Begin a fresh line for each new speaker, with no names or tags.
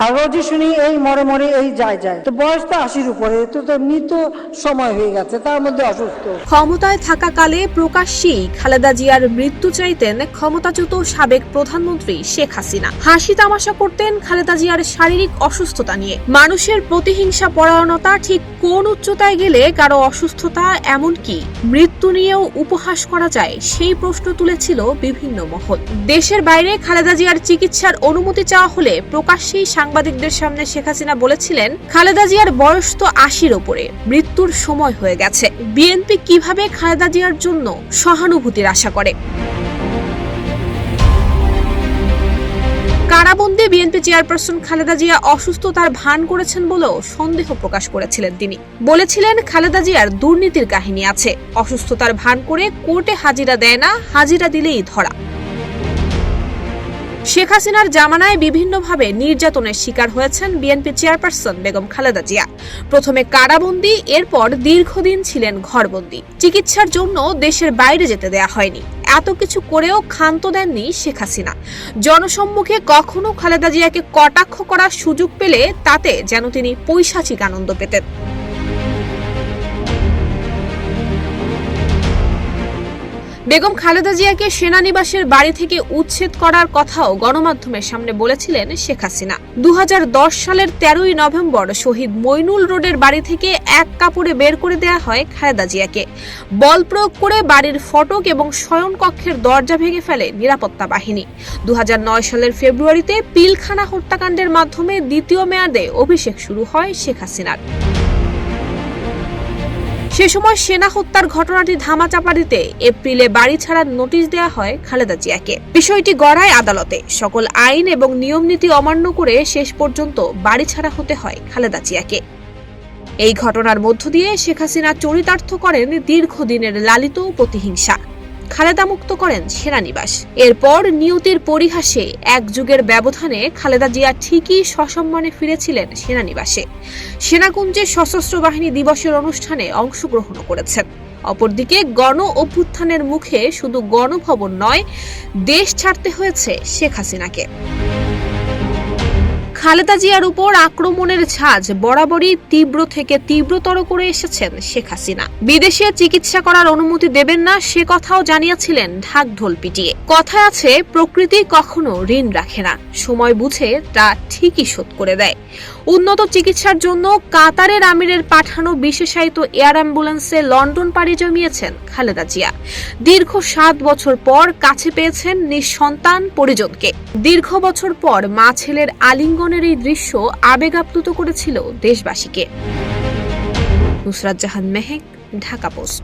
আর রোজই শুনি এই মরে মরে এই যায় তো বয়স তো 80-র উপরে, তো এমনি তো সময় হয়ে গেছে, তার মধ্যে অসুস্থ।
ক্ষমতায় থাকাকালে প্রকাশ্যেই খালেদা জিয়ার মৃত্যু চাইতেন ক্ষমতাচ্যুত সাবেক প্রধানমন্ত্রী শেখ হাসিনা। হাসি তামাশা করতেন খালেদা জিয়ার শারীরিক অসুস্থতা নিয়ে। মানুষের প্রতিহিংসা পরায়ণতা ঠিক কোন উচ্চতায় গেলে কারো অসুস্থতা এমনকি মৃত্যু নিয়েও উপহাস করা যায়, সেই প্রশ্ন তুলেছিল বিভিন্ন মহল। দেশের বাইরে খালেদা জিয়ার চিকিৎসার অনুমতি চাওয়া হলে প্রকাশ্যেই সাংবাদিকদের সামনে শেখ হাসিনা বলেছিলেন, খালেদা জিয়ার বয়স তো 80-র উপরে, মৃত্যুর সময় হয়ে গেছে। বিএনপি কিভাবে খালেদা জিয়ার জন্য সহানুভূতির আশা করে? কারাবন্দী বিএনপি চেয়ারপারসন খালেদা জিয়া অসুস্থতার ভান করেছেন বলেও সন্দেহ প্রকাশ করেছিলেন তিনি। বলেছিলেন, খালেদা জিয়ার দুর্নীতির কাহিনী আছে, অসুস্থতার ভান করে কোর্টে হাজিরা দেয় না, হাজিরা দিলেই ধরা। শেখ হাসিনার জামানায় বিভিন্নভাবে নির্যাতনের শিকার হয়েছেন বিএনপি চেয়ারপারসন বেগম খালেদা জিয়া। প্রথমে কারাবন্দী, এরপর দীর্ঘদিন ছিলেন ঘরবন্দী। চিকিৎসার জন্য দেশের বাইরে যেতে দেয়া হয়নি। এত কিছু করেও ক্ষান্ত দেননি শেখ হাসিনা। জনসম্মুখে কখনো খালেদা জিয়াকে কটাক্ষ করার সুযোগ পেলে তাতে যেন তিনি পৈশাচিক আনন্দ পেতেন। বেগম খালেদা জিয়াকে সেনানিবাসের বাড়ি থেকে উচ্ছেদ করার কথাও গণমাধ্যমের সামনে বলেছিলেন শেখ হাসিনা। 2010 সালের 13ই নভেম্বর শহীদ মইনুল রোডের বাড়ি থেকে এক কাপড়ে বের করে দেয়া হয় খালেদা জিয়াকে। বল প্রয়োগ করে বাড়ির ফটক এবং শয়নকক্ষের দরজা ভেঙে ফেলে নিরাপত্তা বাহিনী। 2009 সালের ফেব্রুয়ারিতে পিলখানা হত্যাকাণ্ডের মাধ্যমে দ্বিতীয় মেয়াদে অভিষেক শুরু হয় শেখ হাসিনার। সে সময় সেনা হত্যার ঘটনাটি ধামাচাপা দিতে এপ্রিলে বাড়ি ছাড়ার নোটিশ দেয়া হয় খালেদা জিয়াকে। বিষয়টি গড়ায় আদালতে। সকল আইন এবং নিয়ম নীতি অমান্য করে শেষ পর্যন্ত বাড়ি ছাড়া হতে হয় খালেদা জিয়াকে। এই ঘটনার মধ্য দিয়ে শেখ হাসিনা চরিতার্থ করেন দীর্ঘদিনের লালিত প্রতিহিংসা। খালেদা মুক্ত করেন সেনানিবাস। এরপর নিয়তির পরিহাসে এক যুগের ব্যবধানে খালেদা জিয়া ঠিকই সসম্মানে ফিরেছিলেন সেনানিবাসে। সেনাকুঞ্জে সশস্ত্র বাহিনী দিবসের অনুষ্ঠানে অংশগ্রহণ করেছেন। অপরদিকে গণ অভ্যুত্থানের মুখে শুধু গণভবন নয়, দেশ ছাড়তে হয়েছে শেখ হাসিনাকে। খালেদা জিয়ার উপর আক্রমণের ঝাঁজ বরাবরই তীব্র থেকে তীব্রতর করে এসেছেন শেখ হাসিনা। বিদেশে চিকিৎসা করার অনুমতি দেবেন না সে কথাও জানিয়েছিলেন ঢাক ঢোল পিটিয়ে। কথায় আছে, প্রকৃতি কখনো ঋণ রাখে না, সময় বুঝে তা ঠিকই শোধ করে দেয়। উন্নত চিকিৎসার জন্য কাতারের আমিরের পাঠানো বিশেষায়িত এয়ার অ্যাম্বুলেন্সে লন্ডন পাড়ি জমিয়েছেন খালেদা জিয়া। দীর্ঘ 7 বছর পর কাছে পেয়েছেন নিঃসন্তান পরিজনকে। দীর্ঘ বছর পর মা ছেলের আলিঙ্গনের এই দৃশ্য আবেগ আপ্লুত করেছিল দেশবাসীকে। নুসরাত জাহান মেহেক, ঢাকা পোস্ট।